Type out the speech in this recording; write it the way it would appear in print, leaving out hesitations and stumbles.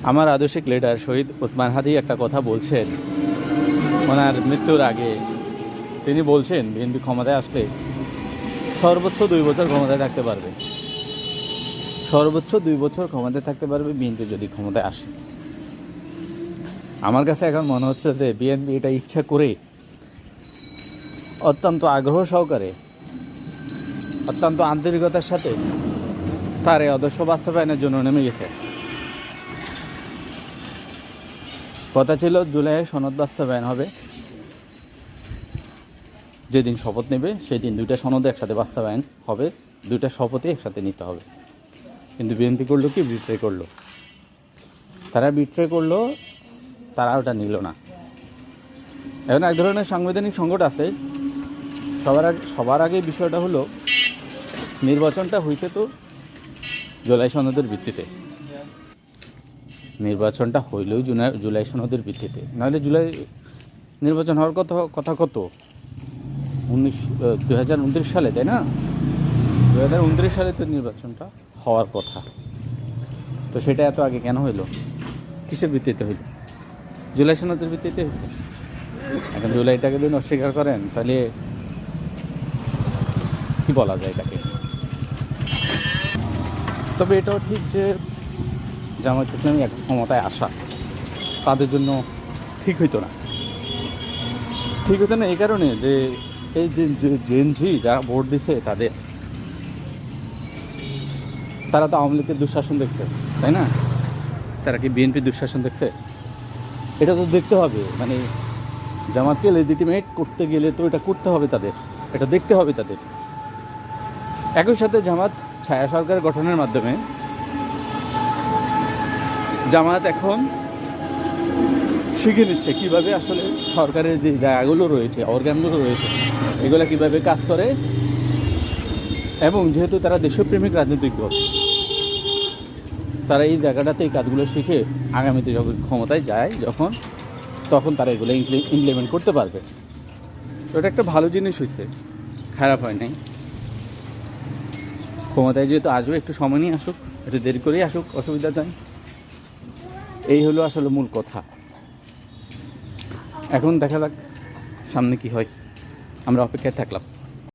আমার আদর্শিক লিডার শহীদ ওসমান হাদি একটা কথা বলছেন ওনার মৃত্যুর আগে। তিনি বলছেন বিএনপি ক্ষমতায় আসলে সর্বোচ্চ 2 বছর ক্ষমতায় থাকতে পারবে, সর্বোচ্চ 2 বছর ক্ষমতায় থাকতে পারবে বিএনপি যদি ক্ষমতায় আসে। আমার কাছে এখন মনে হচ্ছে যে বিএনপি এটা ইচ্ছা করে অত্যন্ত আগ্রহ সহকারে, অত্যন্ত আন্তরিকতার সাথে তার এই আদর্শ বাস্তবায়নের জন্য নেমে গেছে। কথা ছিল জুলাইয়ে সনদ বাস্তবায়ন হবে, যেদিন শপথ নেবে সেই দিন 2টা সনদ একসাথে বাস্তবায়ন হবে, 2টা শপথই একসাথে নিতে হবে। কিন্তু বিএনপি করলো কি, বিট্রে করলো। তারা বিট্রে করলো, তারা ওটা নিল না। এখন এক ধরনের সাংবিধানিক সংকট আছে। সবার আগে বিষয়টা হলো নির্বাচনটা হইতে তো জুলাই সনদের ভিত্তিতে, নির্বাচনটা হইলেও জুলাই সনদের ভিত্তিতে, নাহলে জুলাই নির্বাচন হওয়ার কথা কত 2029 সালে, তাই না? 2029 সালে তো নির্বাচনটা হওয়ার কথা। তো সেটা এত আগে কেন হইল? কিসের ভিত্তিতে হইল? জুলাই সনদের ভিত্তিতে হয়েছে। এখন জুলাইটাকে যদি অস্বীকার করেন তাহলে কি বলা যায় এটাকে? তবে এটাও ঠিক যে জামায়াত ইসলামী এক ক্ষমতায় আসা তাদের জন্য ঠিক হইতো না। ঠিক হতো না এই কারণে যে এই যে জেনজি যারা ভোট দিছে তারা তো আওয়ামী লীগের দুঃশাসন দেখছে, তাই না? তারা কি বিএনপির দুঃশাসন দেখছে? এটা তো দেখতে হবে। মানে জামাতকে লেজিটিমেট করতে গেলে তো এটা করতে হবে তাদের, এটা দেখতে হবে তাদের। একই সাথে জামাত ছায়া সরকার গঠনের মাধ্যমে জামাত এখন শিখে নিচ্ছে কীভাবে আসলে সরকারের যে জায়গাগুলো রয়েছে, অর্গানগুলো রয়েছে, এগুলো কীভাবে কাজ করে। এবং যেহেতু তারা দেশপ্রেমিক রাজনৈতিক দল, তারা এই জায়গাটাতে এই কাজগুলো শিখে আগামীতে যখন ক্ষমতায় যায় তখন তারা এগুলো ইমপ্লিমেন্ট করতে পারবে। তো এটা একটা ভালো জিনিস হয়েছে, খারাপ হয় নাই। ক্ষমতায় যেহেতু আসবে একটু সময় নিয়ে আসুক, একটু দেরি করেই আসুক, অসুবিধা নেই। এই হলো আসলে মূল কথা। এখন দেখা যাক সামনে কি হয়, আমরা অপেক্ষায় থাকলাম।